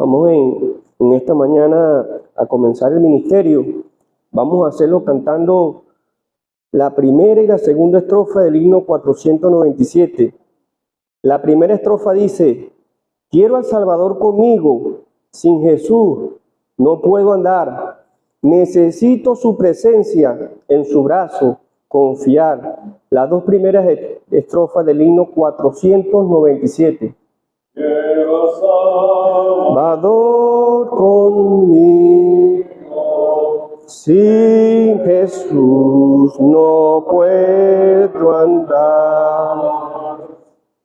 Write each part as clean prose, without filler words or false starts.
Vamos en esta mañana a comenzar el ministerio. Vamos a hacerlo cantando la primera y la segunda estrofa del himno 497. La primera estrofa dice: quiero al Salvador conmigo, sin Jesús no puedo andar. Necesito su presencia, en su brazo confiar. Las dos primeras estrofas del himno 497. Salvador conmigo, sin Jesús no puedo andar.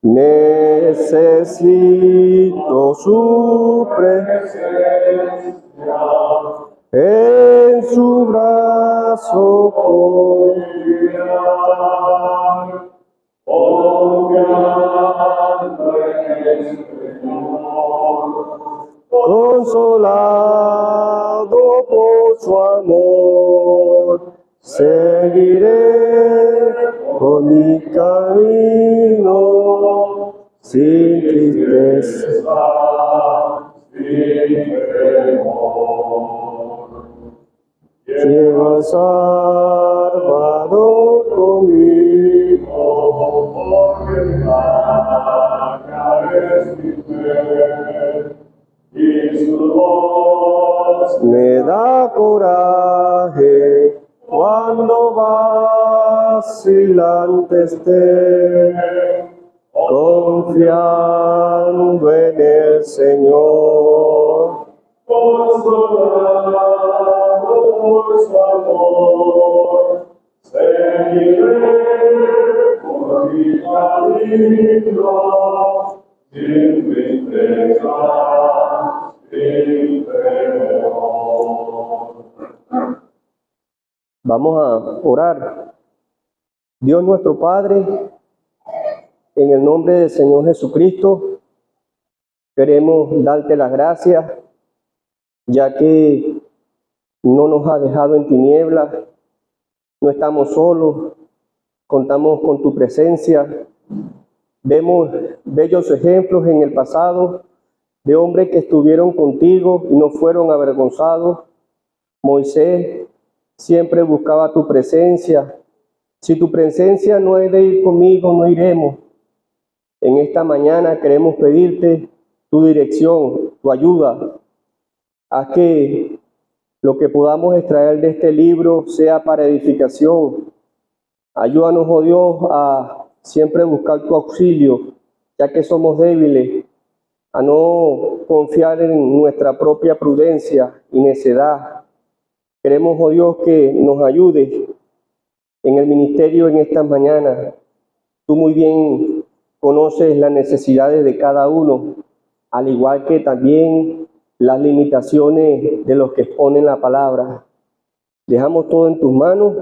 Necesito su presencia, en su brazo confiar, confiando en el Señor, consolado por su amor, seguiré por mi camino, sin tristeza, sin temor. Quiero al Salvador conmigo, porque mi carga es mi fe, y su voz me da coraje cuando vacilante esté, confiando en el Señor, consolado por su amor, seguiré por mi camino, sin tristeza, sin temor. Vamos a orar. Dios nuestro Padre, en el nombre del Señor Jesucristo, queremos darte las gracias, ya que no nos has dejado en tinieblas, no estamos solos, contamos con tu presencia. Vemos bellos ejemplos en el pasado de hombres que estuvieron contigo y no fueron avergonzados. Moisés siempre buscaba tu presencia. Si tu presencia no es de ir conmigo, no iremos. En esta mañana queremos pedirte tu dirección, tu ayuda. Haz que lo que podamos extraer de este libro sea para edificación. Ayúdanos, oh Dios, a siempre buscar tu auxilio, ya que somos débiles, a no confiar en nuestra propia prudencia y necedad. Queremos, oh Dios, que nos ayudes en el ministerio en esta mañana. Tú muy bien conoces las necesidades de cada uno, al igual que también las limitaciones de los que exponen la palabra. Dejamos todo en tus manos,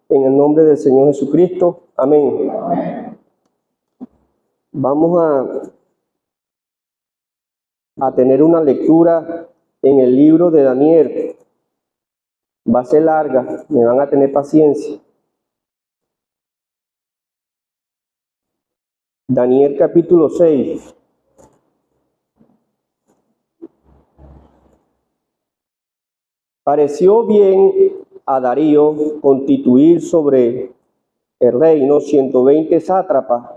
en el nombre del Señor Jesucristo. Amén. Vamos a tener una lectura en el libro de Daniel. Va a ser larga, me van a tener paciencia. Daniel capítulo 6. Pareció bien a Darío constituir sobre el reino 120 sátrapas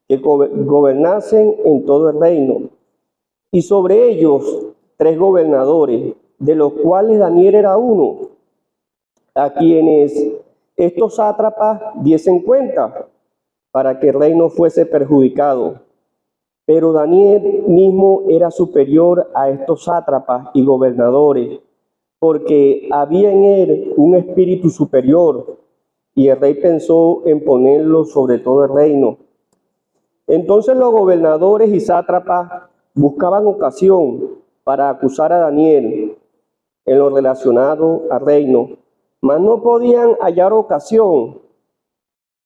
que gobernasen en todo el reino, y sobre ellos 3 gobernadores, de los cuales Daniel era uno, a quienes estos sátrapas diesen cuenta, para que el reino fuese perjudicado. Pero Daniel mismo era superior a estos sátrapas y gobernadores, porque había en él un espíritu superior, y el rey pensó en ponerlo sobre todo el reino. Entonces los gobernadores y sátrapas buscaban ocasión para acusar a Daniel en lo relacionado al reino, mas no podían hallar ocasión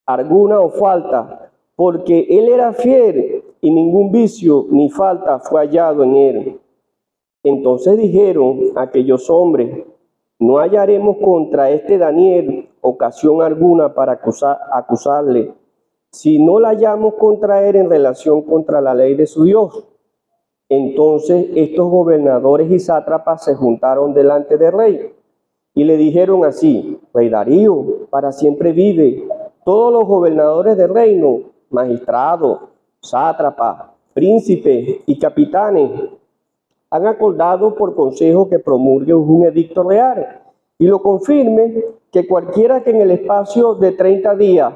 alguna o falta, porque él era fiel y ningún vicio ni falta fue hallado en él. Entonces dijeron aquellos hombres: no hallaremos contra este Daniel ocasión alguna para acusarle, si no la hallamos contra él en relación contra la ley de su Dios. Entonces estos gobernadores y sátrapas se juntaron delante del rey y le dijeron así: Rey Darío, para siempre vive. Todos los gobernadores del reino, magistrados, sátrapas, príncipes y capitanes, han acordado por consejo que promulgue un edicto real y lo confirme, que cualquiera que en el espacio de 30 días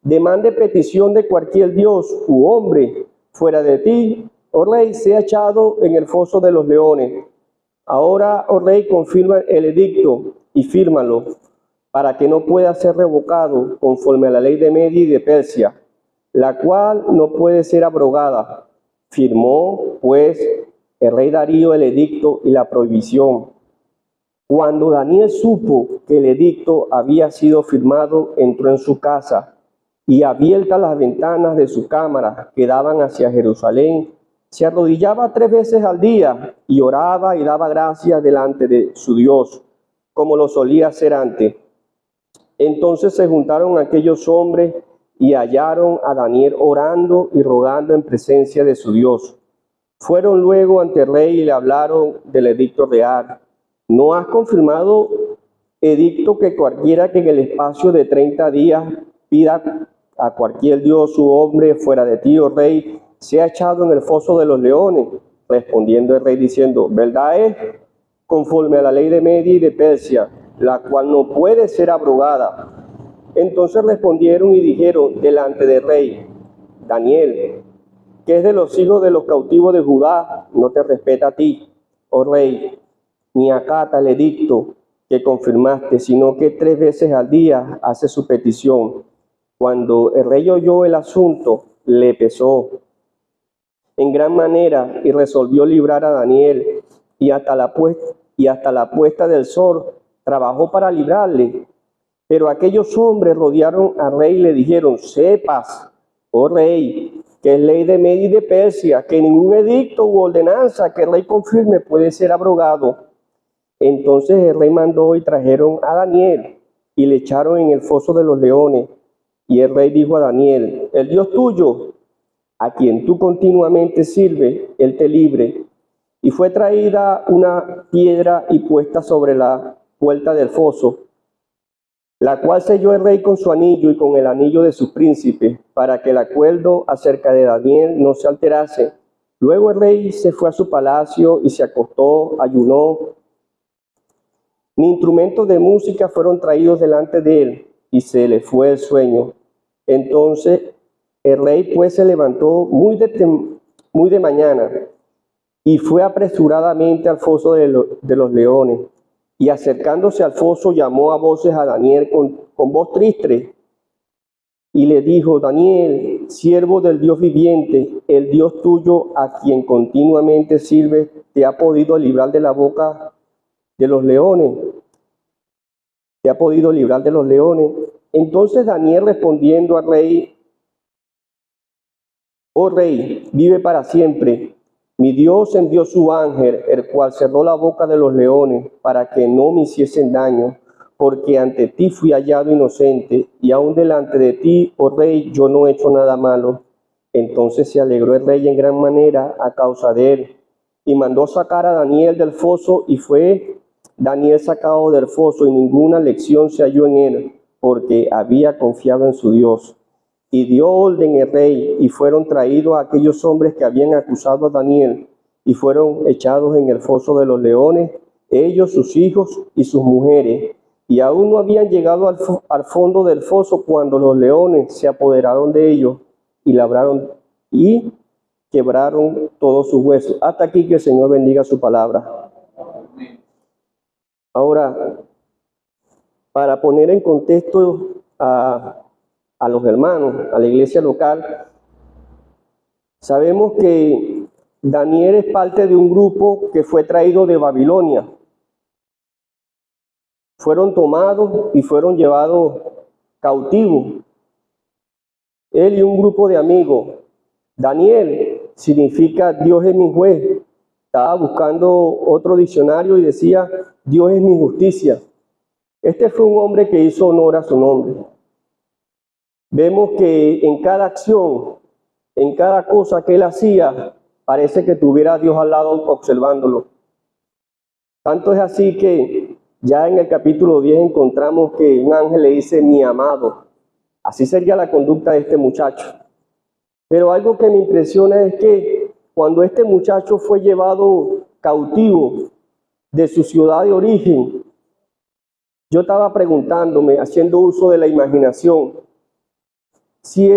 demande petición de cualquier dios u hombre fuera de ti, oh rey, sea echado en el foso de los leones. Ahora, oh rey, confirma el edicto y fírmalo, para que no pueda ser revocado conforme a la ley de Media y de Persia, la cual no puede ser abrogada. Firmó, pues, el rey Darío el edicto y la prohibición. Cuando Daniel supo que el edicto había sido firmado, entró en su casa y, abiertas las ventanas de su cámara que daban hacia Jerusalén, se arrodillaba 3 veces al día y oraba y daba gracias delante de su Dios, como lo solía hacer antes. Entonces se juntaron aquellos hombres y hallaron a Daniel orando y rogando en presencia de su Dios. Fueron luego ante el rey y le hablaron del edicto real. ¿No has confirmado edicto que cualquiera que en el espacio de 30 días pida a cualquier dios u hombre fuera de ti, oh rey, sea echado en el foso de los leones? Respondiendo el rey diciendo: verdad es, conforme a la ley de Media y de Persia, la cual no puede ser abrogada. Entonces respondieron y dijeron delante del rey: Daniel, que es de los hijos de los cautivos de Judá, no te respeta a ti, oh rey, ni acata el edicto que confirmaste, sino que 3 veces al día hace su petición. Cuando el rey oyó el asunto, le pesó en gran manera y resolvió librar a Daniel, y hasta la puesta del sol trabajó para librarle. Pero aquellos hombres rodearon al rey y le dijeron: sepas, oh rey, que es ley de Media y de Persia, que ningún edicto u ordenanza que el rey confirme puede ser abrogado. Entonces el rey mandó y trajeron a Daniel y le echaron en el foso de los leones. Y el rey dijo a Daniel: el Dios tuyo, a quien tú continuamente sirves, él te libre. Y fue traída una piedra y puesta sobre la puerta del foso, la cual selló el rey con su anillo y con el anillo de sus príncipes, para que el acuerdo acerca de Daniel no se alterase. Luego el rey se fue a su palacio y se acostó, ayunó. Ni instrumentos de música fueron traídos delante de él, y se le fue el sueño. Entonces el rey pues se levantó muy de mañana y fue apresuradamente al foso de los leones. Y acercándose al foso llamó a voces a Daniel con voz triste y le dijo: Daniel, siervo del Dios viviente, el Dios tuyo, a quien continuamente sirves, te ha podido librar de la boca de los leones. Te ha podido librar de los leones. Entonces Daniel, respondiendo al rey: oh rey, vive para siempre. Mi Dios envió su ángel, el cual cerró la boca de los leones para que no me hiciesen daño, porque ante ti fui hallado inocente, y aún delante de ti, oh rey, yo no he hecho nada malo. Entonces se alegró el rey en gran manera a causa de él, y mandó sacar a Daniel del foso, y fue Daniel sacado del foso, y ninguna lección se halló en él, porque había confiado en su Dios. Y dio orden el rey, y fueron traídos a aquellos hombres que habían acusado a Daniel, y fueron echados en el foso de los leones, ellos, sus hijos y sus mujeres. Y aún no habían llegado al fondo del foso cuando los leones se apoderaron de ellos y labraron y quebraron todos sus huesos. Hasta aquí, que el Señor bendiga su palabra. Ahora, para poner en contexto a los hermanos, a la iglesia local, sabemos que Daniel es parte de un grupo que fue traído de Babilonia. Fueron tomados y fueron llevados cautivos. Él y un grupo de amigos. Daniel significa Dios es mi juez. Estaba buscando otro diccionario y decía: Dios es mi justicia. Este fue un hombre que hizo honor a su nombre. Vemos que en cada acción, en cada cosa que él hacía, parece que tuviera a Dios al lado observándolo. Tanto es así que ya en el capítulo 10 encontramos que un ángel le dice, mi amado. Así sería la conducta de este muchacho. Pero algo que me impresiona es que cuando este muchacho fue llevado cautivo de su ciudad de origen, yo estaba preguntándome, haciendo uso de la imaginación, si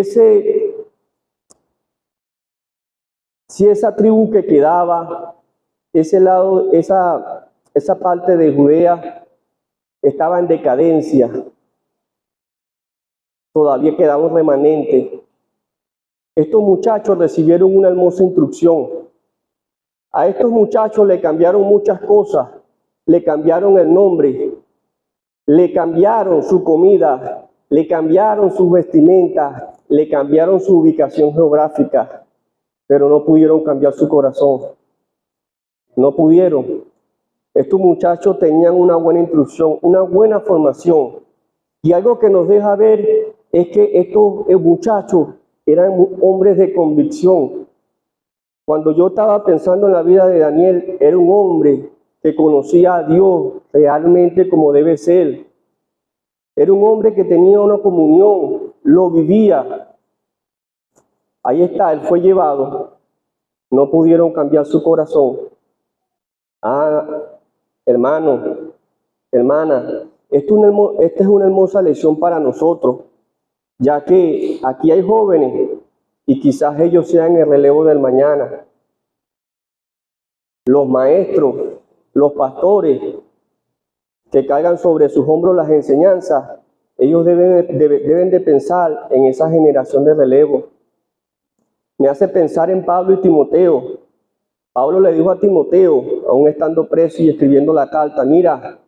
esa tribu que quedaba, ese lado, esa parte de Judea estaba en decadencia, todavía quedaba un remanente. Estos muchachos recibieron una hermosa instrucción. A estos muchachos le cambiaron muchas cosas, le cambiaron el nombre, le cambiaron su comida, le cambiaron sus vestimentas, le cambiaron su ubicación geográfica, pero no pudieron cambiar su corazón. No pudieron. Estos muchachos tenían una buena instrucción, una buena formación. Y algo que nos deja ver es que estos muchachos eran hombres de convicción. Cuando yo estaba pensando en la vida de Daniel, era un hombre que conocía a Dios realmente como debe ser. Era un hombre que tenía una comunión, lo vivía. Ahí está, él fue llevado. No pudieron cambiar su corazón. Hermano, hermana, esta es una hermosa lección para nosotros, ya que aquí hay jóvenes y quizás ellos sean el relevo del mañana. Los maestros, los pastores que cargan sobre sus hombros las enseñanzas, ellos deben de pensar en esa generación de relevo. Me hace pensar en Pablo y Timoteo. Pablo le dijo a Timoteo, aún estando preso y escribiendo la carta, mira,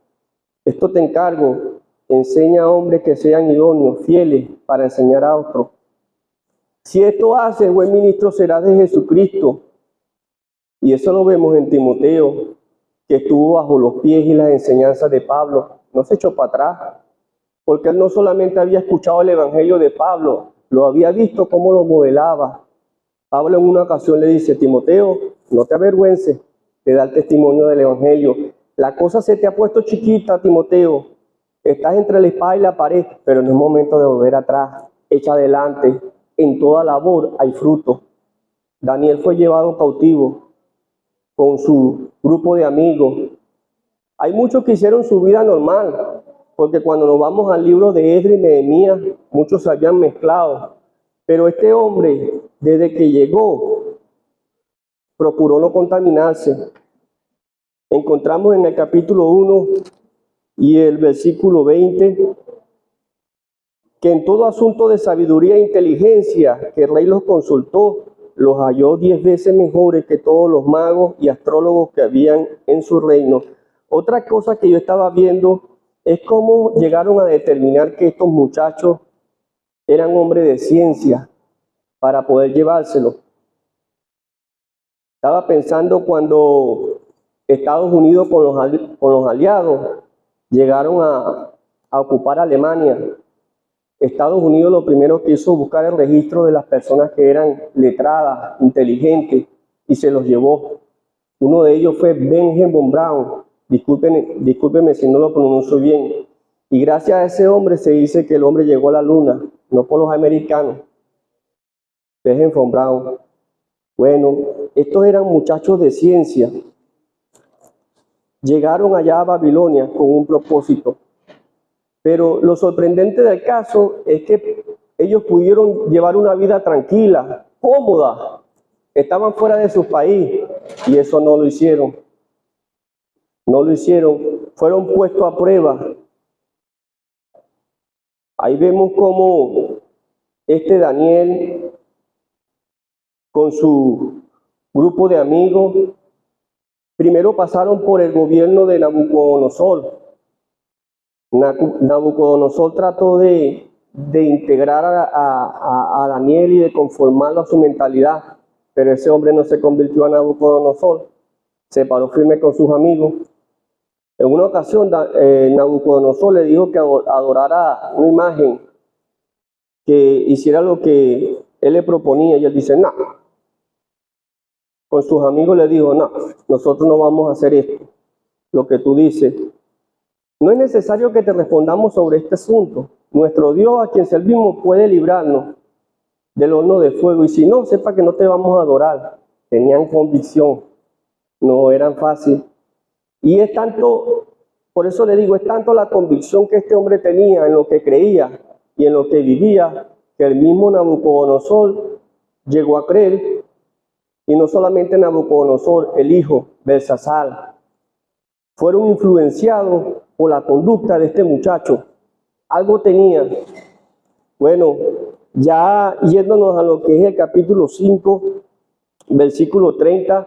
esto te encargo, enseña a hombres que sean idóneos, fieles, para enseñar a otros. Si esto haces, buen ministro serás de Jesucristo. Y eso lo vemos en Timoteo, que estuvo bajo los pies y las enseñanzas de Pablo. No se echó para atrás, porque él no solamente había escuchado el evangelio de Pablo, lo había visto cómo lo modelaba. Pablo en una ocasión le dice, Timoteo, no te avergüences de dar testimonio del evangelio. La cosa se te ha puesto chiquita, Timoteo. Estás entre la espada y la pared, pero no es momento de volver atrás. Echa adelante. En toda labor hay fruto. Daniel fue llevado cautivo con su grupo de amigos. Hay muchos que hicieron su vida normal, porque cuando nos vamos al libro de Esdras y Nehemías, muchos se habían mezclado. Pero este hombre, desde que llegó, procuró no contaminarse. Encontramos en el capítulo 1 y el versículo 20, que en todo asunto de sabiduría e inteligencia que el rey los consultó, los halló 10 veces mejores que todos los magos y astrólogos que habían en su reino. Otra cosa que yo estaba viendo es cómo llegaron a determinar que estos muchachos eran hombres de ciencia para poder llevárselo. Estaba pensando cuando Estados Unidos con los aliados llegaron a ocupar Alemania. Estados Unidos lo primero que hizo buscar el registro de las personas que eran letradas, inteligentes, y se los llevó. Uno de ellos fue Benjamin von Braun. Discúlpenme si no lo pronuncio bien. Y gracias a ese hombre se dice que el hombre llegó a la luna, no por los americanos. Benjamin von Braun. Bueno, estos eran muchachos de ciencia. Llegaron allá a Babilonia con un propósito. Pero lo sorprendente del caso es que ellos pudieron llevar una vida tranquila, cómoda. Estaban fuera de su país y eso no lo hicieron. No lo hicieron. Fueron puestos a prueba. Ahí vemos cómo este Daniel, con su grupo de amigos, primero pasaron por el gobierno de Nabucodonosor. Nabucodonosor trató de integrar a Daniel y de conformarlo a su mentalidad, pero ese hombre no se convirtió a Nabucodonosor, se paró firme con sus amigos. En una ocasión Nabucodonosor le dijo que adorara una imagen, que hiciera lo que él le proponía, y él dice, no, con sus amigos le dijo, no, nosotros no vamos a hacer esto, lo que tú dices. No es necesario que te respondamos sobre este asunto. Nuestro Dios, a quien servimos, puede librarnos del horno de fuego. Y si no, sepa que no te vamos a adorar. Tenían convicción, no eran fáciles. Y es tanto, por eso le digo, es tanto la convicción que este hombre tenía en lo que creía y en lo que vivía, que el mismo Nabucodonosor llegó a creer. Y no solamente Nabucodonosor, el hijo Belsasar, fueron influenciados por la conducta de este muchacho. Algo tenía. Bueno, ya yéndonos a lo que es el capítulo 5, versículo 30,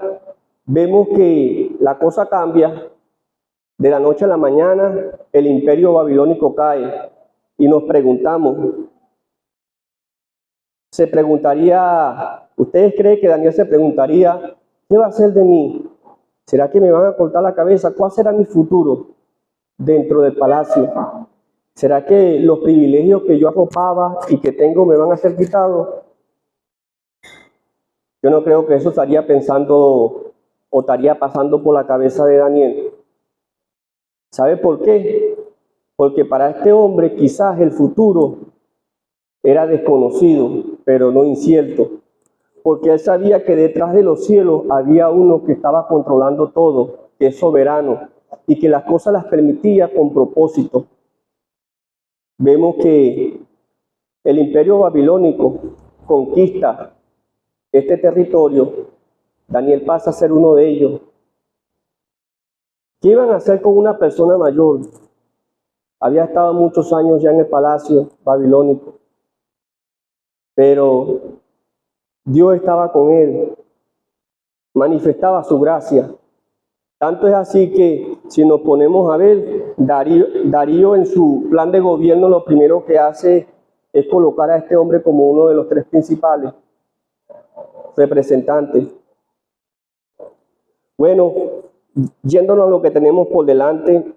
vemos que la cosa cambia. De la noche a la mañana, el imperio babilónico cae. Y nos preguntamos, ¿ustedes creen que Daniel se preguntaría, qué va a hacer de mí? ¿Será que me van a cortar la cabeza? ¿Cuál será mi futuro dentro del palacio? ¿Será que los privilegios que yo arropaba y que tengo me van a ser quitados? Yo no creo que eso estaría pensando o estaría pasando por la cabeza de Daniel. ¿Sabe por qué? Porque para este hombre quizás el futuro era desconocido, pero no incierto. Porque él sabía que detrás de los cielos había uno que estaba controlando todo, que es soberano, y que las cosas las permitía con propósito. Vemos que el imperio babilónico conquista este territorio. Daniel pasa a ser uno de ellos. ¿Qué iban a hacer con una persona mayor? Había estado muchos años ya en el palacio babilónico, pero Dios estaba con él, manifestaba su gracia. Tanto es así que si nos ponemos a ver, Darío en su plan de gobierno lo primero que hace es colocar a este hombre como uno de los tres principales representantes. Bueno, yéndonos a lo que tenemos por delante,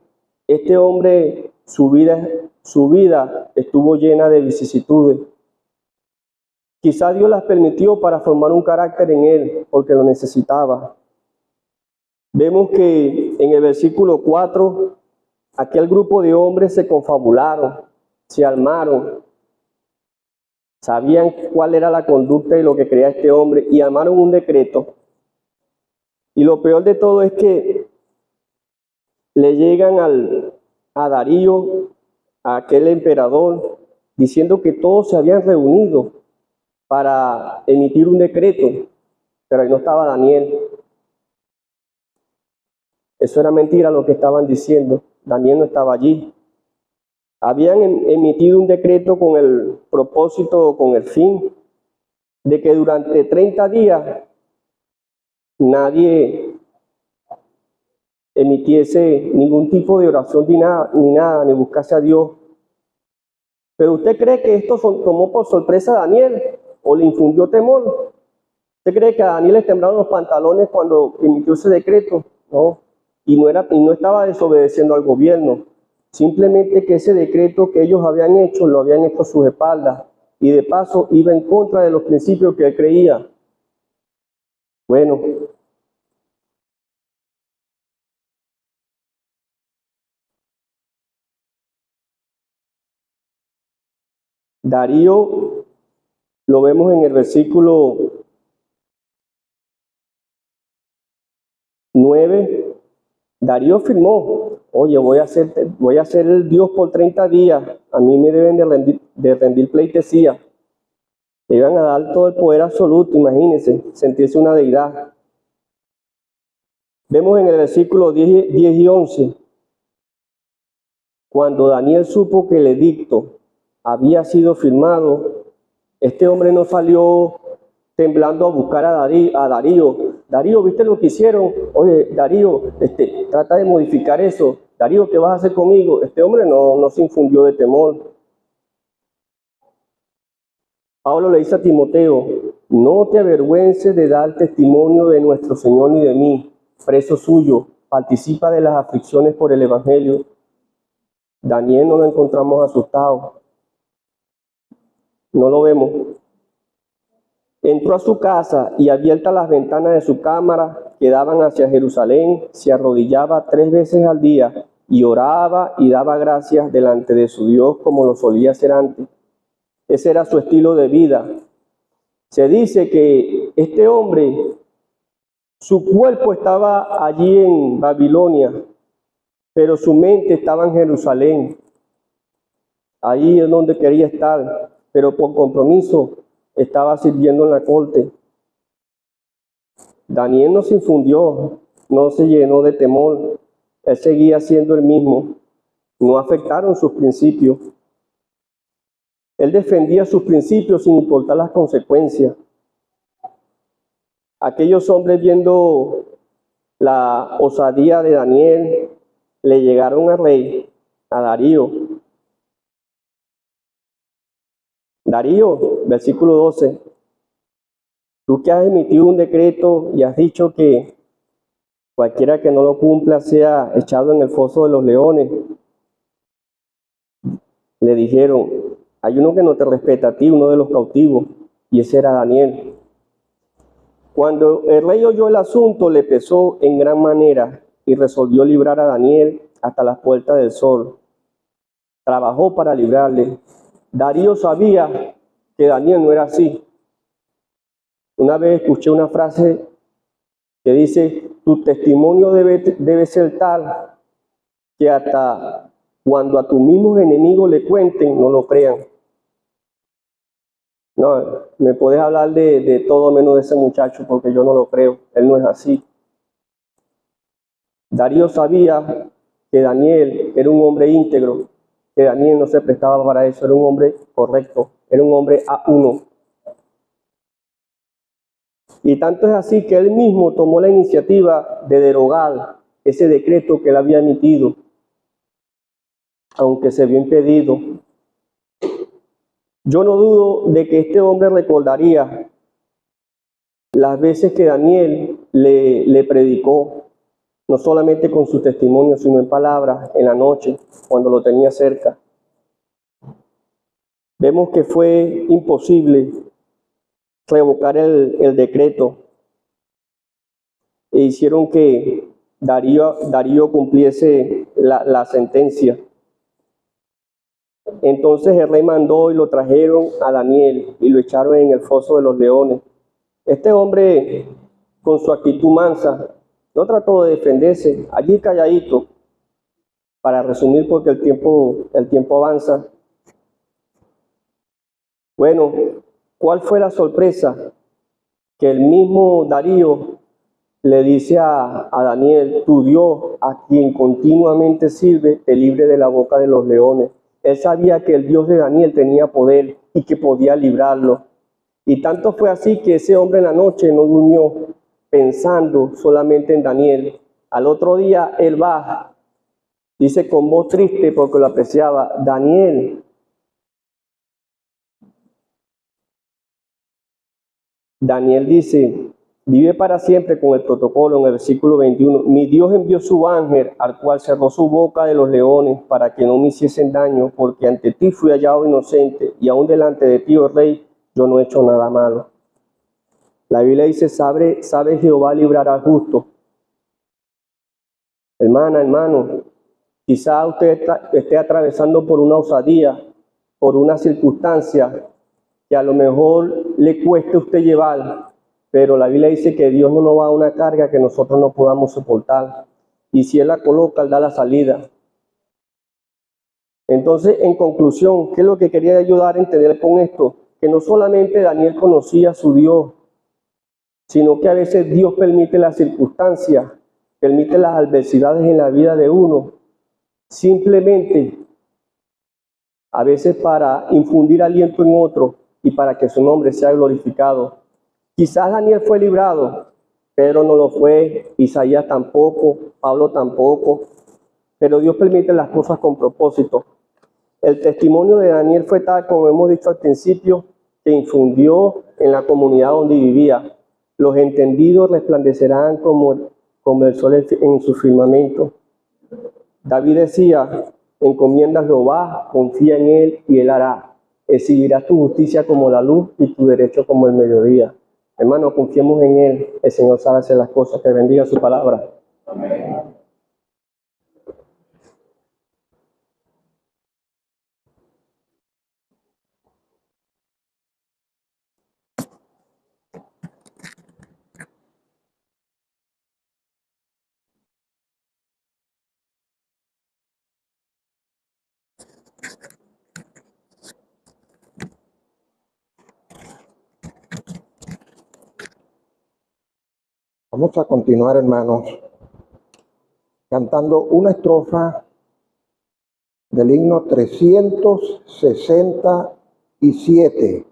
este hombre, su vida estuvo llena de vicisitudes. Quizá Dios las permitió para formar un carácter en él, porque lo necesitaba. Vemos que en el versículo 4, aquel grupo de hombres se confabularon, se armaron, sabían cuál era la conducta y lo que creía este hombre y armaron un decreto. Y lo peor de todo es que le llegan a Darío, a aquel emperador, diciendo que todos se habían reunido para emitir un decreto, pero ahí no estaba Daniel. Eso era mentira lo que estaban diciendo. Daniel no estaba allí. Habían emitido un decreto con el propósito, con el fin de que durante 30 días nadie emitiese ningún tipo de oración ni buscase a Dios. Pero ¿usted cree que esto tomó por sorpresa a Daniel o le infundió temor? ¿Usted cree que a Daniel le temblaron los pantalones cuando emitió ese decreto? No. Y no estaba desobedeciendo al gobierno. Simplemente que ese decreto que ellos habían hecho, lo habían hecho a sus espaldas. Y de paso iba en contra de los principios que él creía. Bueno, Darío lo vemos en el versículo 9. Darío firmó, oye, voy a ser el Dios por 30 días. A mí me deben de rendir pleitesía. Le iban a dar todo el poder absoluto, imagínense, sentirse una deidad. Vemos en el versículo 10 y 11, cuando Daniel supo que el edicto había sido firmado, este hombre no salió temblando a buscar a Darío. Darío, ¿viste lo que hicieron? Oye, Darío, trata de modificar eso. Darío, ¿qué vas a hacer conmigo? Este hombre no se infundió de temor. Pablo le dice a Timoteo, no te avergüences de dar testimonio de nuestro Señor ni de mí, preso suyo, participa de las aflicciones por el Evangelio. Daniel no lo encontramos asustado, no lo vemos. Entró a su casa y abiertas las ventanas de su cámara que daban hacia Jerusalén, se arrodillaba 3 veces al día y oraba y daba gracias delante de su Dios como lo solía hacer antes. Ese era su estilo de vida. Se dice que este hombre, su cuerpo estaba allí en Babilonia, pero su mente estaba en Jerusalén. Ahí es donde quería estar, pero por compromiso estaba sirviendo en la corte. Daniel no se infundió, no se llenó de temor. Él seguía siendo el mismo. No afectaron sus principios. Él defendía sus principios sin importar las consecuencias. Aquellos hombres, viendo la osadía de Daniel, le llegaron al rey, a Darío. Darío, versículo 12. Tú que has emitido un decreto y has dicho que cualquiera que no lo cumpla sea echado en el foso de los leones. Le dijeron, hay uno que no te respeta a ti, uno de los cautivos, y ese era Daniel. Cuando el rey oyó el asunto, le pesó en gran manera y resolvió librar a Daniel hasta las puertas del sol. Trabajó para librarle. Darío sabía que Daniel no era así. Una vez escuché una frase que dice, tu testimonio debe ser tal que hasta cuando a tus mismos enemigos le cuenten, no lo crean. No, me puedes hablar de todo menos de ese muchacho porque yo no lo creo. Él no es así. Darío sabía que Daniel era un hombre íntegro, que Daniel no se prestaba para eso, era un hombre correcto, era un hombre A1. Y tanto es así que él mismo tomó la iniciativa de derogar ese decreto que él había emitido, aunque se vio impedido. Yo no dudo de que este hombre recordaría las veces que Daniel le predicó, no solamente con su testimonio, sino en palabras, en la noche, cuando lo tenía cerca. Vemos que fue imposible revocar el decreto e hicieron que Darío cumpliese la sentencia. Entonces el rey mandó y lo trajeron a Daniel y lo echaron en el foso de los leones. Este hombre, con su actitud mansa, no trató de defenderse, allí calladito, para resumir porque el tiempo avanza. Bueno, ¿cuál fue la sorpresa? Que el mismo Darío le dice a Daniel, tu Dios, a quien continuamente sirve, te libre de la boca de los leones. Él sabía que el Dios de Daniel tenía poder y que podía librarlo. Y tanto fue así que ese hombre en la noche no durmió pensando solamente en Daniel. Al otro día él va, dice con voz triste porque lo apreciaba, Daniel, Daniel dice, vive para siempre con el protocolo en el versículo 21. Mi Dios envió su ángel, al cual cerró su boca de los leones, para que no me hiciesen daño, porque ante ti fui hallado inocente, y aún delante de ti, oh rey, yo no he hecho nada malo. La Biblia dice, sabe Jehová librar al justo. Hermana, hermano, quizá usted esté atravesando por una osadía, por una circunstancia que a lo mejor le cueste a usted llevar, pero la Biblia dice que Dios no nos va a una carga que nosotros no podamos soportar. Y si Él la coloca, Él da la salida. Entonces, en conclusión, ¿qué es lo que quería ayudar a entender con esto? Que no solamente Daniel conocía a su Dios, sino que a veces Dios permite las circunstancias, permite las adversidades en la vida de uno, simplemente a veces para infundir aliento en otro y para que su nombre sea glorificado. Quizás Daniel fue librado, Pedro no lo fue, Isaías tampoco, Pablo tampoco, pero Dios permite las cosas con propósito. El testimonio de Daniel fue tal, como hemos dicho al principio, que infundió en la comunidad donde vivía. Los entendidos resplandecerán como el sol en su firmamento. David decía, encomienda a Jehová, confía en Él y Él hará. Exhibirás tu justicia como la luz y tu derecho como el mediodía. Hermano, confiemos en Él. El Señor sabe hacer las cosas. Que bendiga su palabra. Amén. Vamos a continuar, hermanos, cantando una estrofa del himno 367.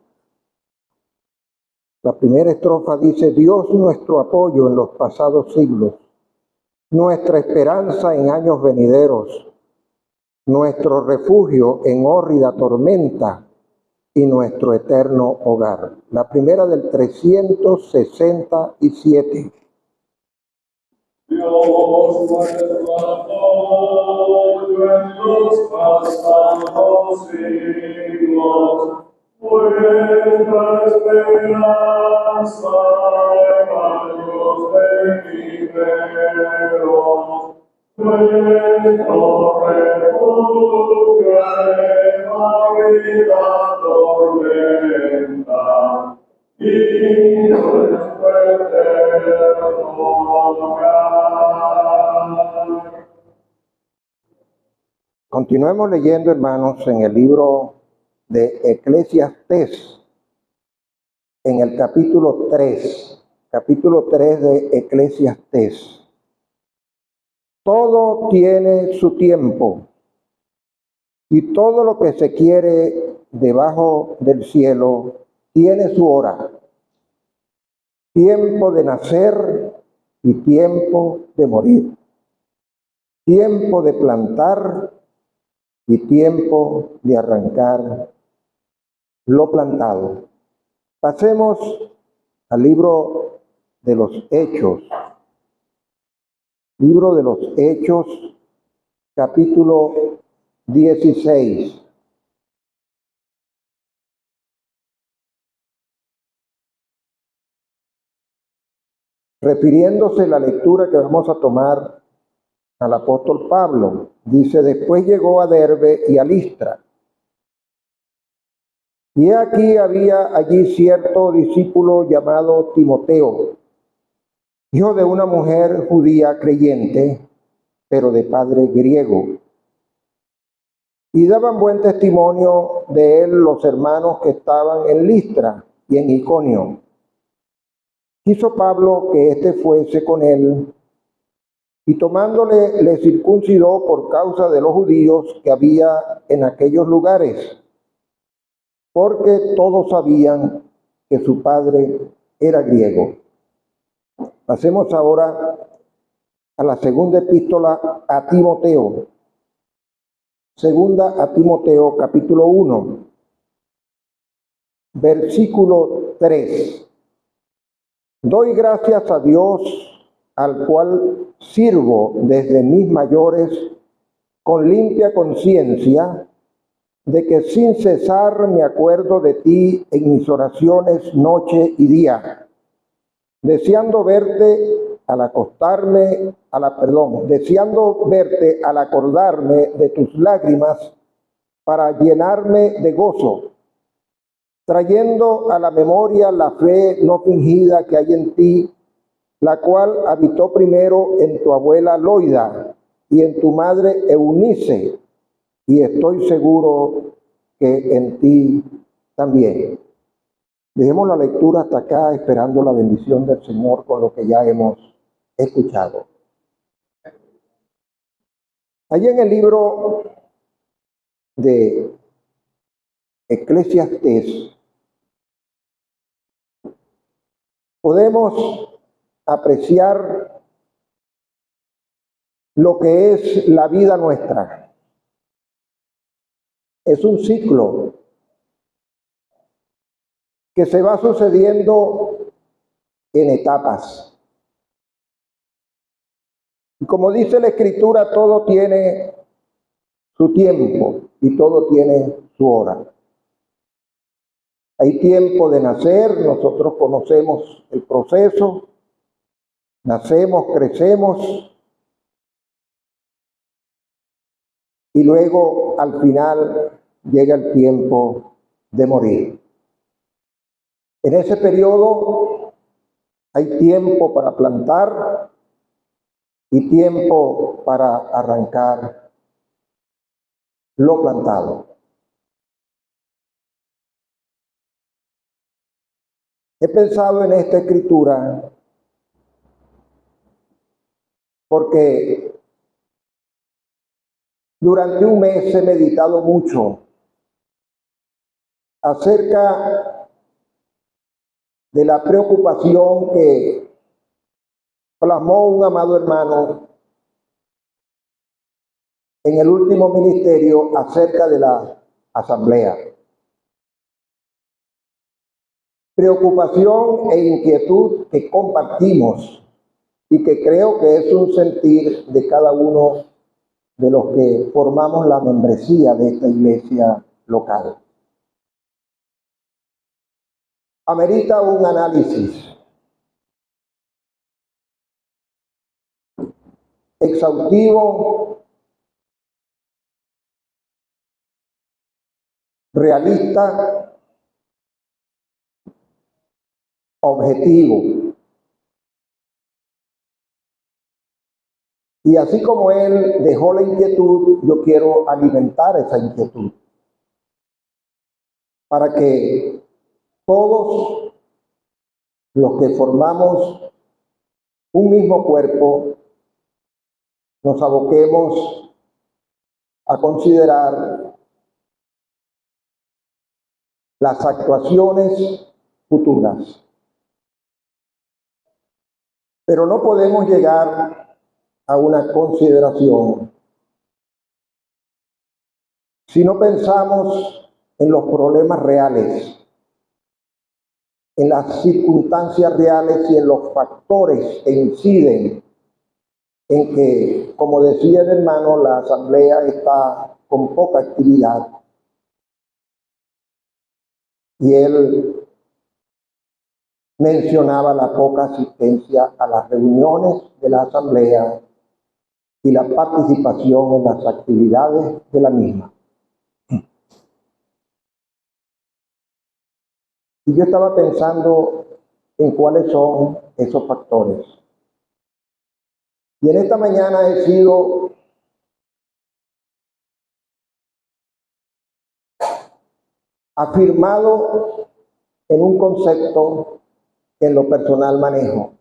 La primera estrofa dice: Dios nuestro apoyo en los pasados siglos, nuestra esperanza en años venideros, nuestro refugio en hórrida tormenta y nuestro eterno hogar. La primera del 367. Dios nuestro apoyo en los pasados siglos, nuestra esperanza en años venideros, nuestro refugio en hórrida tormenta y nuestro eterno hogar. Continuemos leyendo, hermanos, en el libro de Eclesiastés, en el capítulo 3 de Eclesiastés. Todo tiene su tiempo, y todo lo que se quiere debajo del cielo tiene su hora. Tiempo de nacer y tiempo de morir. Tiempo de plantar y tiempo de arrancar lo plantado. Pasemos al libro de los Hechos. Libro de los Hechos, capítulo 16. Refiriéndose a la lectura que vamos a tomar al apóstol Pablo, dice: después llegó a Derbe y a Listra. Y aquí había allí cierto discípulo llamado Timoteo, hijo de una mujer judía creyente, pero de padre griego. Y daban buen testimonio de él los hermanos que estaban en Listra y en Iconio. Quiso Pablo que éste fuese con él, y tomándole le circuncidó por causa de los judíos que había en aquellos lugares, porque todos sabían que su padre era griego. Pasemos ahora a la segunda epístola a Timoteo. Segunda a Timoteo, capítulo 1, versículo 3. Doy gracias a Dios, al cual sirvo desde mis mayores con limpia conciencia, de que sin cesar me acuerdo de ti en mis oraciones noche y día, deseando verte al acordarme de tus lágrimas para llenarme de gozo, trayendo a la memoria la fe no fingida que hay en ti, la cual habitó primero en tu abuela Loida y en tu madre Eunice, y estoy seguro que en ti también. Dejemos la lectura hasta acá, esperando la bendición del Señor con lo que ya hemos escuchado. Allí en el libro de Eclesiastés podemos apreciar lo que es la vida nuestra. Es un ciclo que se va sucediendo en etapas. Y como dice la Escritura, todo tiene su tiempo y todo tiene su hora. Hay tiempo de nacer, nosotros conocemos el proceso, nacemos, crecemos y luego al final llega el tiempo de morir. En ese periodo hay tiempo para plantar y tiempo para arrancar lo plantado. He pensado en esta escritura porque durante un mes he meditado mucho acerca de la preocupación que plasmó un amado hermano en el último ministerio acerca de la asamblea. Preocupación e inquietud que compartimos y que creo que es un sentir de cada uno de los que formamos la membresía de esta iglesia local. Amerita un análisis exhaustivo, realista, objetivo. Y así como él dejó la inquietud, yo quiero alimentar esa inquietud para que todos los que formamos un mismo cuerpo nos aboquemos a considerar las actuaciones futuras. Pero no podemos llegar a una consideración si no pensamos en los problemas reales, en las circunstancias reales y en los factores que inciden en que, como decía el hermano, la asamblea está con poca actividad. Y él mencionaba la poca asistencia a las reuniones de la asamblea y la participación en las actividades de la misma. Y yo estaba pensando en cuáles son esos factores. Y en esta mañana he sido afirmado en un concepto que en lo personal manejo.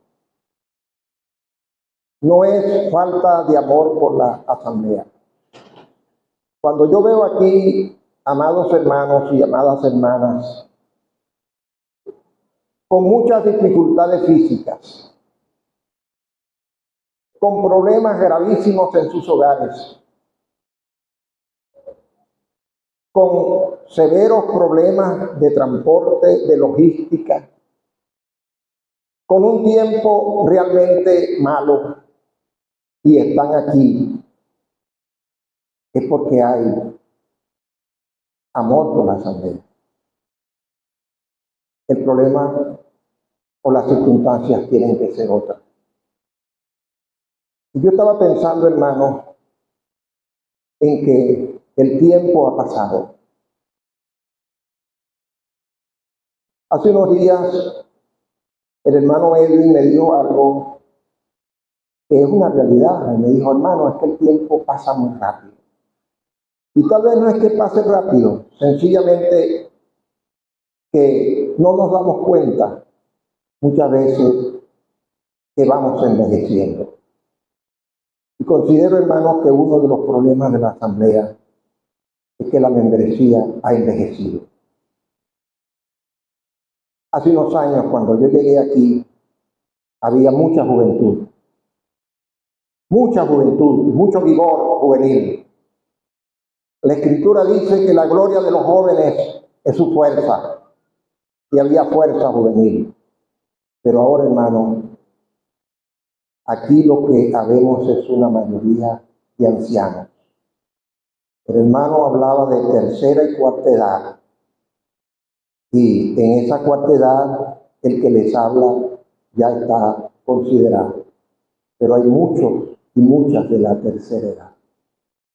No es falta de amor por la asamblea. Cuando yo veo aquí, amados hermanos y amadas hermanas, con muchas dificultades físicas, con problemas gravísimos en sus hogares, con severos problemas de transporte, de logística, con un tiempo realmente malo, y están aquí, es porque hay amor por la asamblea. El problema o las circunstancias tienen que ser otras. Y yo estaba pensando, hermano, en que el tiempo ha pasado. Hace unos días el hermano Edwin me dijo algo que es una realidad. Me dijo, hermano, es que el tiempo pasa muy rápido. Y tal vez no es que pase rápido, sencillamente que no nos damos cuenta muchas veces que vamos envejeciendo. Y considero, hermanos, que uno de los problemas de la asamblea es que la membresía ha envejecido. Hace unos años, cuando yo llegué aquí, había mucha juventud, mucho vigor juvenil. La Escritura dice que la gloria de los jóvenes es su fuerza, y había fuerza juvenil. Pero ahora, hermano, aquí lo que habemos es una mayoría de ancianos. El hermano hablaba de tercera y cuarta edad. Y en esa cuarta edad, el que les habla ya está considerado. Pero hay muchos y muchas de la tercera edad.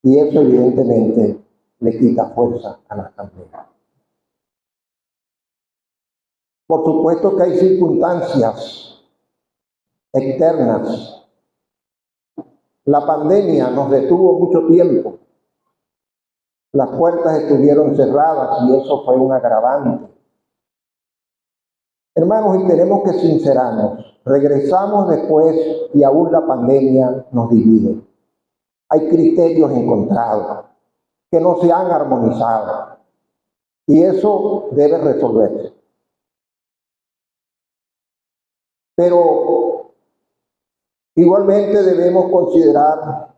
Y eso evidentemente le quita fuerza a la asamblea. Por supuesto que hay circunstancias externas. La pandemia nos detuvo mucho tiempo. Las puertas estuvieron cerradas y eso fue un agravante. Hermanos, y tenemos que sincerarnos. Regresamos después y aún la pandemia nos divide. Hay criterios encontrados que no se han armonizado y eso debe resolverse. Pero igualmente debemos considerar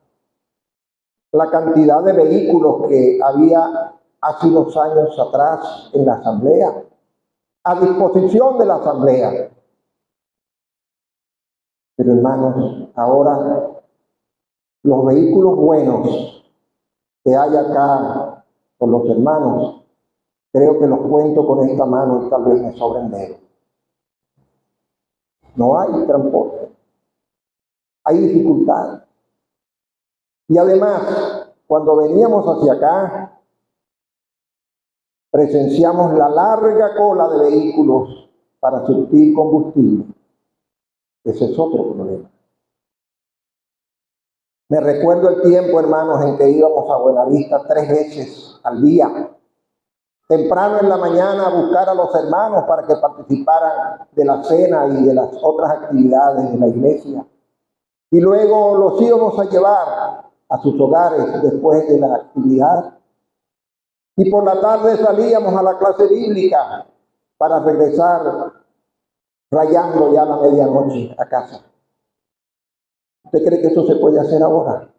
la cantidad de vehículos que había hace unos años atrás en la asamblea, a disposición de la asamblea. Pero hermanos, ahora los vehículos buenos que hay acá con los hermanos, creo que los cuento con esta mano y tal vez me sobren dedos. No hay transporte, hay dificultad. Y además, cuando veníamos hacia acá, presenciamos la larga cola de vehículos para surtir combustible. Ese es otro problema. Me recuerdo el tiempo, hermanos, en que íbamos a Buenavista 3 veces al día, temprano en la mañana, a buscar a los hermanos para que participaran de la cena y de las otras actividades de la iglesia. Y luego los íbamos a llevar a sus hogares después de la actividad. Y por la tarde salíamos a la clase bíblica para regresar rayando ya la medianoche a casa. ¿Usted cree que eso se puede hacer ahora?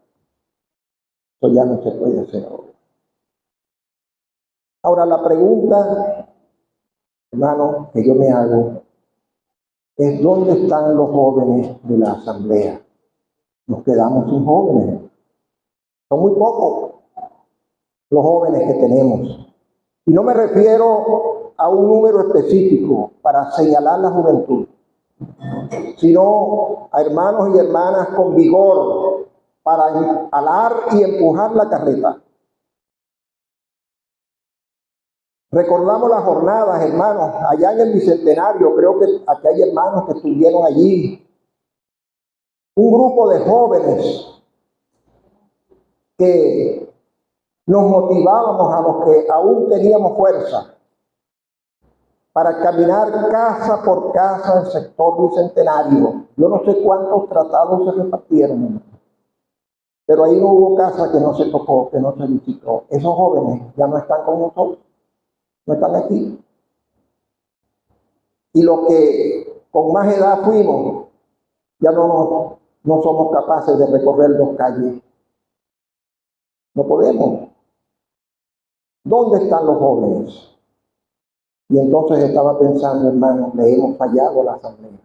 Eso ya no se puede hacer ahora. Ahora la pregunta, hermano, que yo me hago es: ¿dónde están los jóvenes de la asamblea? Nos quedamos sin jóvenes. Son muy pocos los jóvenes que tenemos. Y no me refiero a un número específico para señalar la juventud, sino a hermanos y hermanas con vigor para alar y empujar la carreta. Recordamos las jornadas, hermanos, allá en el Bicentenario, creo que aquí hay hermanos que estuvieron allí. Un grupo de jóvenes que nos motivábamos a los que aún teníamos fuerza para caminar casa por casa del sector bicentenario. Yo no sé cuántos tratados se repartieron, pero ahí no hubo casa que no se tocó, que no se visitó. Esos jóvenes ya no están con nosotros, no están aquí. Y los que con más edad fuimos, ya no somos capaces de recorrer 2 calles. No podemos. ¿Dónde están los jóvenes? Y entonces estaba pensando, hermano, le hemos fallado a la asamblea.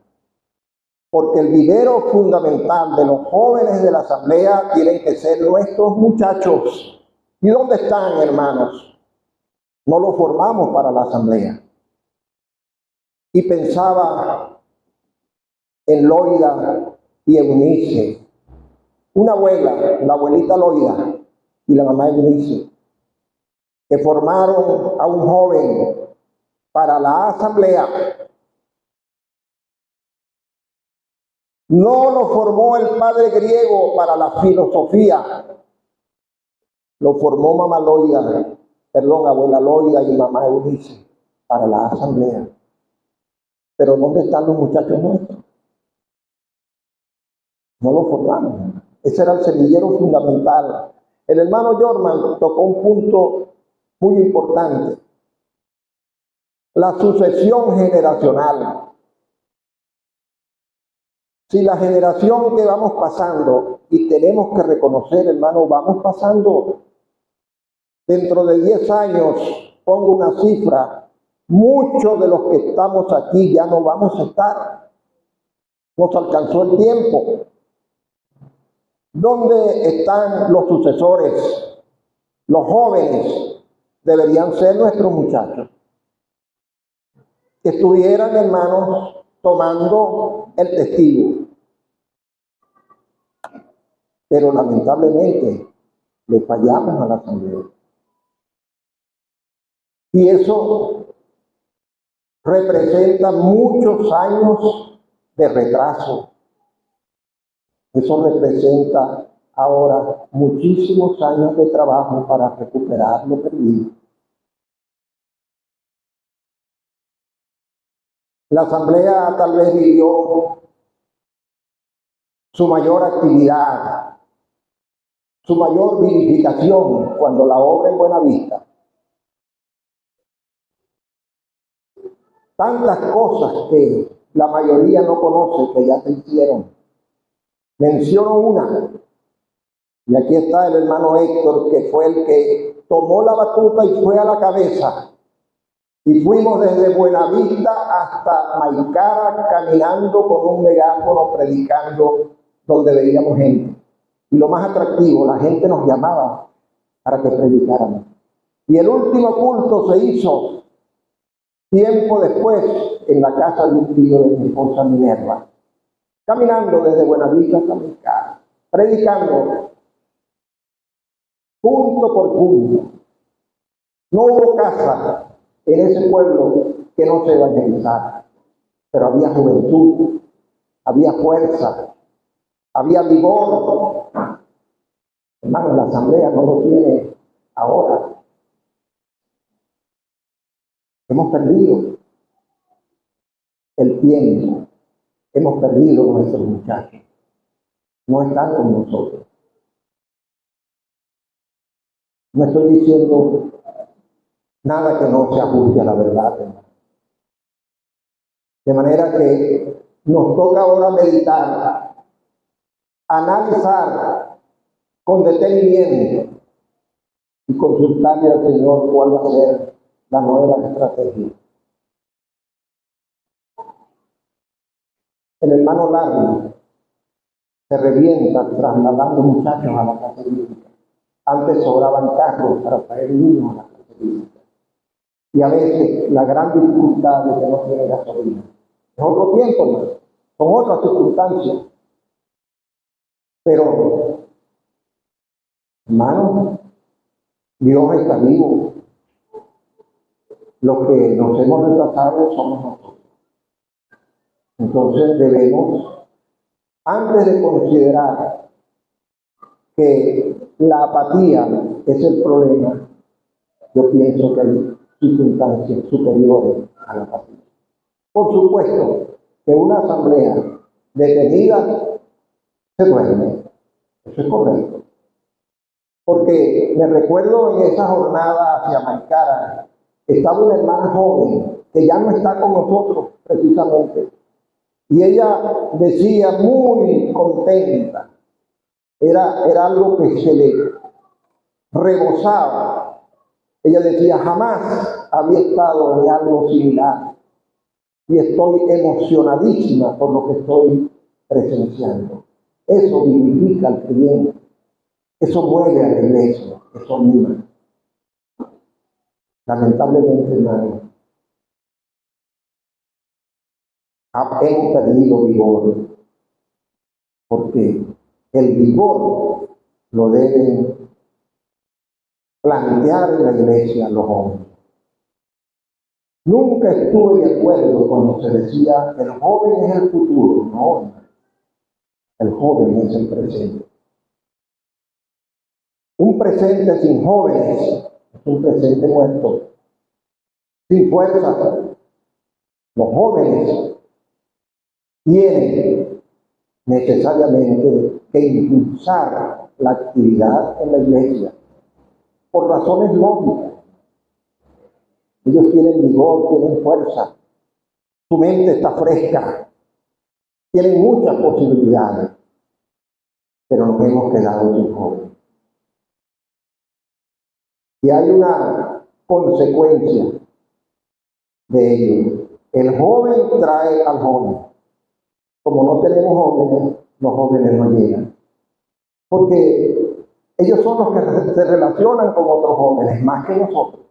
Porque el vivero fundamental de los jóvenes de la asamblea tienen que ser nuestros muchachos. ¿Y dónde están, hermanos? No los formamos para la asamblea. Y pensaba en Loida y Eunice, una abuela, la abuelita Loida y la mamá Eunice, que formaron a un joven para la asamblea. No lo formó el padre griego para la filosofía, lo formó mamá Loida, abuela Loida y mamá Eunice para la asamblea. Pero ¿dónde están los muchachos nuestros? No lo formamos. Ese era el semillero fundamental. El hermano Jorman tocó un punto muy importante: la sucesión generacional. Si la generación que vamos pasando, y tenemos que reconocer, hermano, vamos pasando, dentro de 10 años, pongo una cifra, muchos de los que estamos aquí ya no vamos a estar. Nos alcanzó el tiempo. ¿Dónde están los sucesores? Los jóvenes deberían ser nuestros muchachos. que estuvieran, hermanos, tomando el testigo. Pero lamentablemente le fallamos a la asamblea. Y eso representa muchos años de retraso. Eso representa ahora muchísimos años de trabajo para recuperar lo perdido. La asamblea tal vez vivió su mayor actividad, su mayor vivificación cuando la obra en Buenavista. Tantas cosas que la mayoría no conoce que ya se hicieron. Menciono una, y aquí está el hermano Héctor, que fue el que tomó la batuta y fue a la cabeza. Y fuimos desde Buenavista hasta Maicara caminando con un megáfono predicando donde veíamos gente. Y lo más atractivo, la gente nos llamaba para que predicáramos. Y el último culto se hizo tiempo después en la casa de un tío de mi esposa Minerva, caminando desde Buenavista hasta Maicara, predicando punto por punto. No hubo casa en ese pueblo que no se evangelizara, pero había juventud, había fuerza, había vigor. Hermano, la asamblea no lo tiene ahora. Hemos perdido el tiempo, hemos perdido nuestros muchachos, no están con nosotros. No estoy diciendo nada que no se ajuste a la verdad, hermano. De manera que nos toca ahora meditar, analizar con detenimiento y consultarle al Señor cuál va a ser la nueva estrategia. El hermano Larry se revienta trasladando muchachos a la casa bíblica. Antes sobraban carros para traer niños a la casa bíblica. Y a veces la gran dificultad es que no tiene gasolina. Es otro tiempo, hermano. Son otras circunstancias. Pero, hermano, Dios está vivo. Los que nos hemos retrasado somos nosotros. Entonces debemos, antes de considerar que la apatía es el problema, yo pienso que hay circunstancias superiores a la apatía. Por supuesto que una asamblea detenida se duerme. Eso es correcto. Porque me recuerdo en esa jornada hacia Maicara, estaba una hermana joven que ya no está con nosotros precisamente. Y ella decía muy contenta, era algo que se le rebosaba. Ella decía, jamás había estado en algo similar y estoy emocionadísima por lo que estoy presenciando. Eso vivifica al creyente, eso mueve a la iglesia, eso anima. Lamentablemente, hermano, hemos perdido vigor, porque el vigor lo deben plantear en la iglesia los jóvenes. Nunca estuve de acuerdo cuando se decía el joven es el futuro. No, el joven es el presente. Un presente sin jóvenes es un presente muerto, sin fuerza. Los jóvenes tienen necesariamente que impulsar la actividad en la iglesia por razones lógicas. Ellos tienen vigor, tienen fuerza, su mente está fresca, tienen muchas posibilidades, pero nos hemos quedado sin jóvenes. Y hay una consecuencia de ello. El joven trae al joven. Como no tenemos jóvenes, los jóvenes no llegan. Porque ellos son los que se relacionan con otros jóvenes, más que nosotros.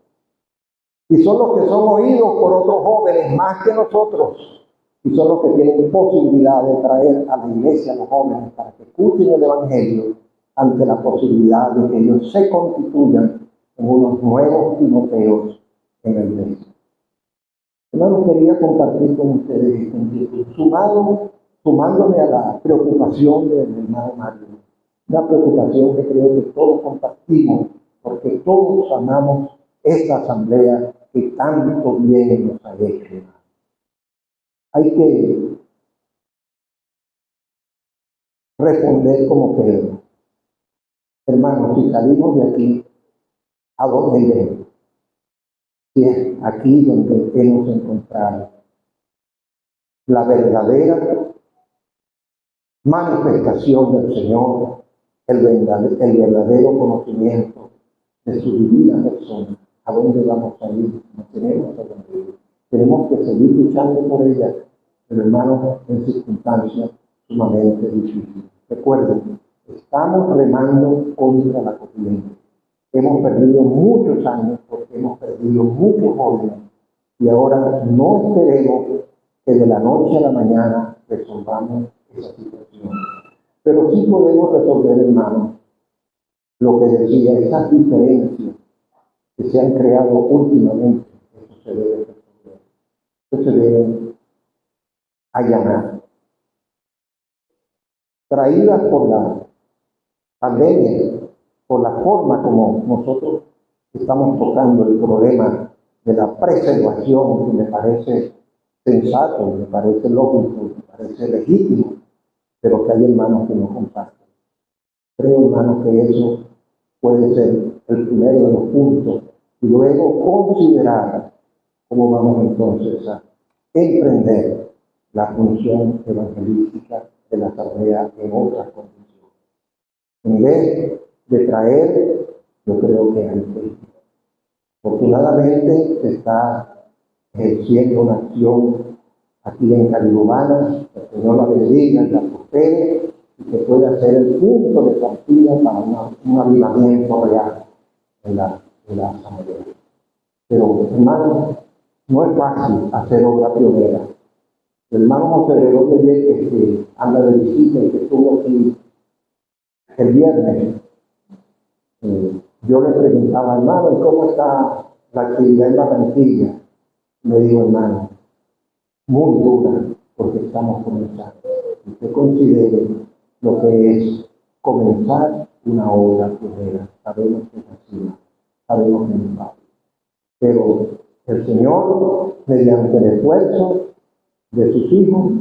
Y son los que son oídos por otros jóvenes más que nosotros. Y son los que tienen posibilidad de traer a la iglesia a los jóvenes para que escuchen el Evangelio ante la posibilidad de que ellos se constituyan en unos nuevos Timoteos en la iglesia. Hermanos, quería compartir con ustedes esta inquietud, sumándome a la preocupación del hermano Mario. Una preocupación que creo que todos compartimos, porque todos amamos esta asamblea que tanto bien nos ha hecho. Hay que responder como Pedro. Hermanos, si salimos de aquí, ¿a dónde iremos? Si es aquí donde hemos encontrado la verdadera manifestación del Señor, el verdadero conocimiento de su divina persona. ¿A dónde vamos a ir? No tenemos a dónde ir. Tenemos que seguir luchando por ella, pero hermanos, en circunstancias sumamente difíciles. Recuerden, estamos remando contra la corriente. Hemos perdido muchos años porque hemos perdido muchos jóvenes y ahora no esperemos que de la noche a la mañana resolvamos esa situación. Pero sí podemos resolver, hermanos, lo que decía, esas diferencias que se han creado últimamente. Eso se debe resolver. Eso se debe allanar. Traídas por la pandemia, por la forma como nosotros estamos tocando el problema de la preservación, que me parece sensato, me parece lógico, me parece legítimo, pero que hay hermanos que no comparten. Creo, hermanos, que eso puede ser el primero de los puntos y luego considerar cómo vamos entonces a emprender la función evangelística de la asamblea en otras condiciones. En vez de traer, yo creo que hay que ir. Afortunadamente se está ejerciendo una acción aquí en Calibumana, que el Señor la bendiga y la prospere, y que pueda ser el punto de partida para un avivamiento real en la asamblea. Pero, hermanos, no es fácil hacer obra pionera. El hermano José de López, que anda de visita y que estuvo aquí el viernes, yo le preguntaba, hermano, ¿y cómo está la actividad en Barranquilla? Me dijo, hermano, muy dura, porque estamos comenzando. Usted considere lo que es comenzar una obra pionera. Sabemos que es así, sabemos que no es fácil. Pero el Señor, mediante el esfuerzo de sus hijos,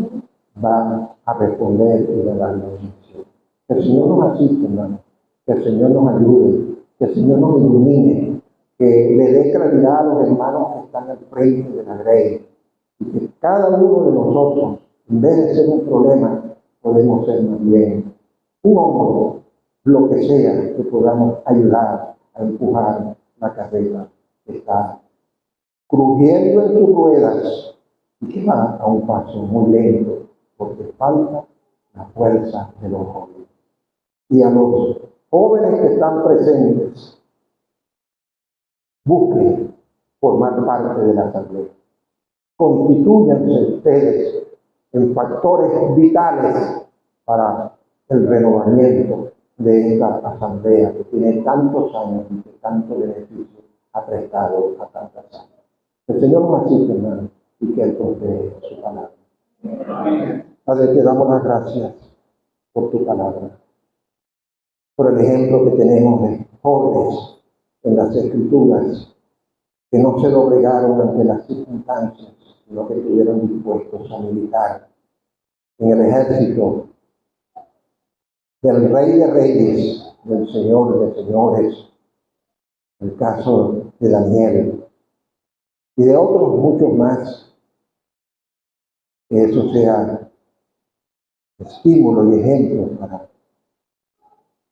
va a responder y va a dar la bendición. Que el Señor nos asista, hermano. Que el Señor nos ayude. Que el Señor nos ilumine. Que le dé claridad a los hermanos que están al frente de la grey. Y que cada uno de nosotros, en vez de ser un problema, podemos ser más bien un hombro, lo que sea, que podamos ayudar a empujar la carrera que está crujiendo en sus ruedas y que va a un paso muy lento, porque falta la fuerza de los jóvenes. Y a los jóvenes que están presentes, busquen formar parte de la asamblea. Constitúyanse ustedes en factores vitales para el renovamiento de esta asamblea que tiene tantos años y que tanto beneficio ha prestado a tantas años. El Señor nos asiste, hermano, y que Él concede su palabra. Padre, te damos las gracias por tu palabra, por el ejemplo que tenemos de jóvenes en las Escrituras que no se doblegaron ante las circunstancias, sino que estuvieron dispuestos a militar en el ejército del Rey de Reyes, del Señor de Señores, el caso de Daniel y de otros muchos más. Que eso sea estímulo y ejemplo para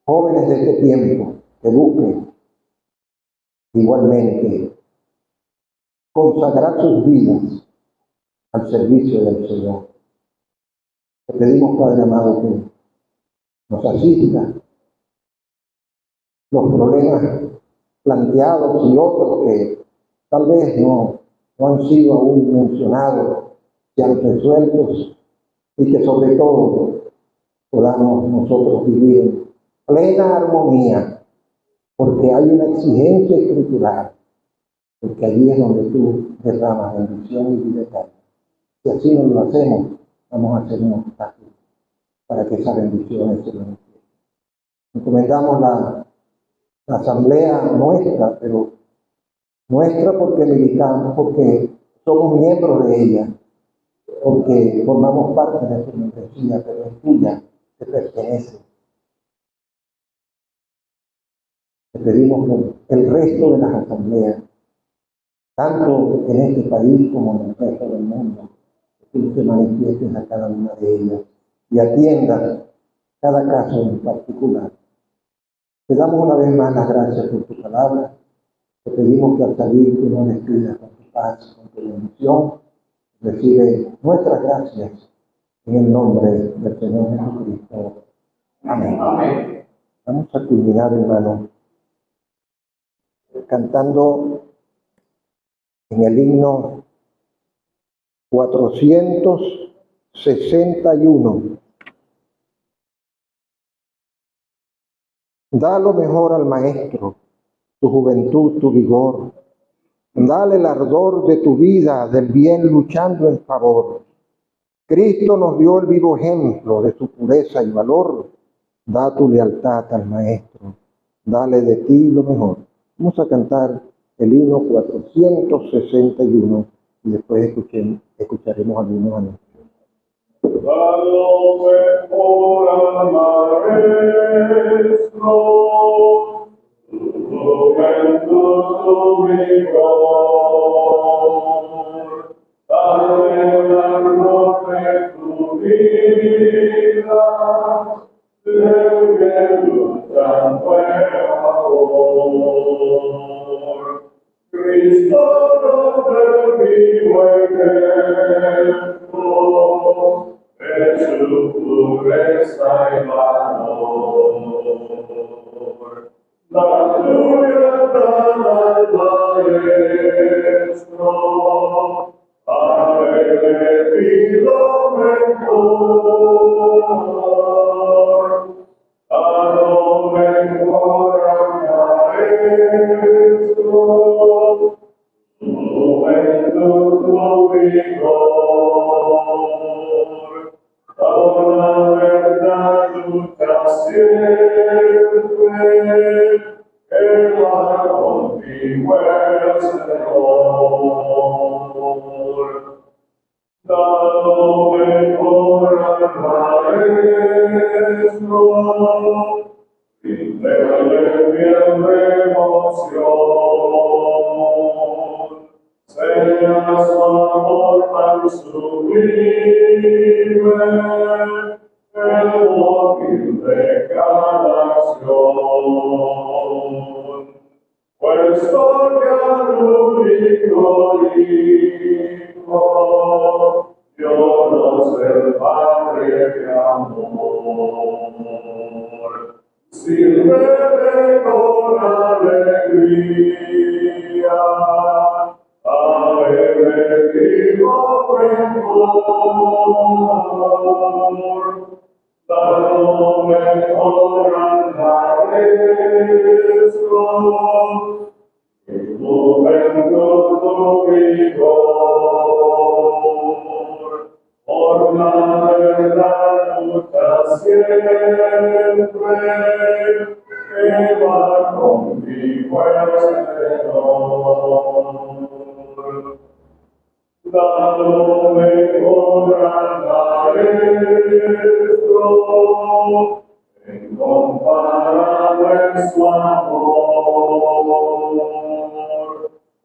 jóvenes de este tiempo que busquen igualmente consagrar sus vidas al servicio del Señor. Te pedimos, Padre amado, que nos asista los problemas planteados y otros que tal vez no han sido aún mencionados, sean resueltos y que sobre todo podamos nosotros vivir en plena armonía, porque hay una exigencia escritural, porque allí es donde tú derramas bendición y vida eterna. Si así no lo hacemos, vamos a hacer un obstáculo para que esas bendiciones se manifiesten. Encomendamos la asamblea nuestra, pero nuestra porque militamos, porque somos miembros de ella, porque formamos parte de su membresía, pero es tuya, te pertenece. Te pedimos por el resto de las asambleas, tanto en este país como en el resto del mundo, que tú te manifiestes a cada una de ellas y atiendas cada caso en particular. Te damos una vez más las gracias por tu palabra. Te pedimos que al salir tú nos despidas con tu paz, con tu bendición. Recibe nuestras gracias en el nombre del Señor Jesucristo. Amén. Amén. Vamos a culminar, hermano, cantando en el himno 461. Da lo mejor al maestro, tu juventud, tu vigor. Dale el ardor de tu vida, del bien luchando en favor. Cristo nos dio el vivo ejemplo de su pureza y valor. Da tu lealtad al maestro, dale de ti lo mejor. Vamos a cantar el himno 461 y después escucharemos algunos anuncios. Da lo mejor al maestro, tu juventud, tu vigor. Dale el ardor de tu vida, del bien luchando en favor. Cristo nos da el vivo ejemplo de su pureza y valor. La gloria al maestro, a él le pido mejor, a lo mejor al maestro, tu juventud, tu vigor. Con la verdad lucha siempre, que va contigo el Señor. Da lo mejor al maestro, brindale bien de emoción. Sea su amor tan sublime, el móvil de cada acción. Pues porque al único Hijo, Dios el Padre de amor, sírvele con alegría, a él le digo mejor, da lo mejor al maestro, tu juventud, tu vigor. Por la verdad lucha siempre, que va contigo el Señor. Da lo mejor al maestro, incomparable en su amor,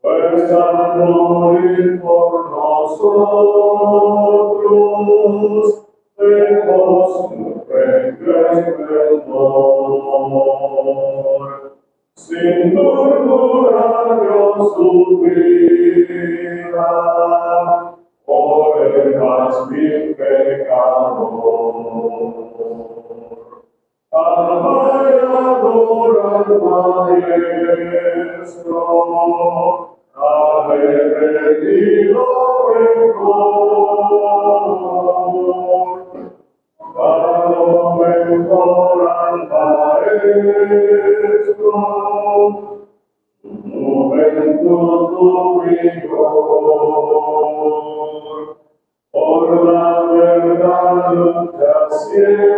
pues al morir por nosotros, dejó su reino esplendor. Sin murmurar Dios su vida, por el más vil pecador. Alma y adora al Maestro, elegido mejor, para lo mejor al maestro, juventud tu vigor, por la verdad nunca siempre.